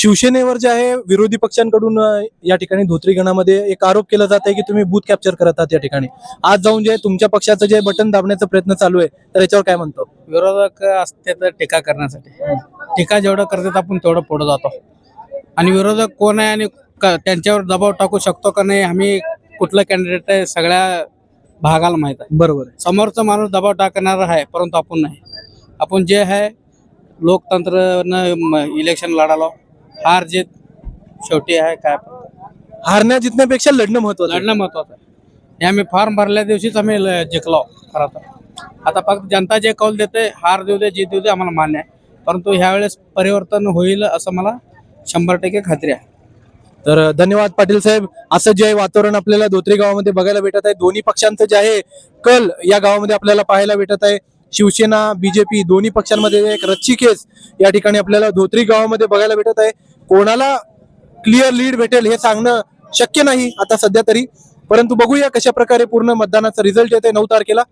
शिवसेनेवर जे आहे विरोधी पक्षांकडून या ठिकाणी धोत्री गणामध्ये एक आरोप केला जात आहे की तुम्ही बूथ कॅप्चर करत आहात या ठिकाणी. आज जाऊन जे तुमच्या पक्षाचं जे बटन दाबण्याचा प्रयत्न चालू आहे तर याच्यावर काय म्हणतो? विरोधक असते तर टीका करण्यासाठी. टीका जेवढं करतात आपण तेवढं पुढे जातो. आणि विरोधक कोण आहे आणि त्यांच्यावर दबाव टाकू शकतो का नाही, आम्ही कुठलं कॅन्डिडेट आहे सगळ्या भागाला माहित आहे. बरोबर आहे. समोरचा माणूस दबाव टाकणार आहे, परंतु आपण नाही. आपण जे आहे लोकतंत्र इलेक्शन लढालो. हार जीत शेवटी आहे काय, हारण्या जिंकण्यापेक्षा लढणं महत्वाचं आहे. लढणं महत्वाचं आहे. हे आम्ही फॉर्म भरल्या दिवशीच आम्ही जिंकलो खरं तर. आता फक्त जनता जे कौल देते, हार देऊ दे जीत देऊ दे आम्हाला मान्य आहे, परंतु ह्यावेळेस परिवर्तन होईल असं मला 100% खात्री आहे. तर धन्यवाद पाटील साहेब. असं जे वातावरण आपल्याला धोत्री गावामध्ये बघायला भेटत आहे, दोन्ही पक्षांचं जे आहे कल या गावामध्ये आपल्याला पाहायला भेटत आहे. शिवसेना बीजेपी दोन्ही पक्षांमध्ये एक रच्चीखेच या ठिकाणी आपल्याला धोत्री गावामध्ये बघायला भेटत आहे. कोणाला क्लिअर लीड भेटेल हे सांगणं शक्य नाही आता सध्या तरी, परंतु बघूया कशा प्रकारे पूर्ण मतदानाचा रिझल्ट येते 9 तारखेला.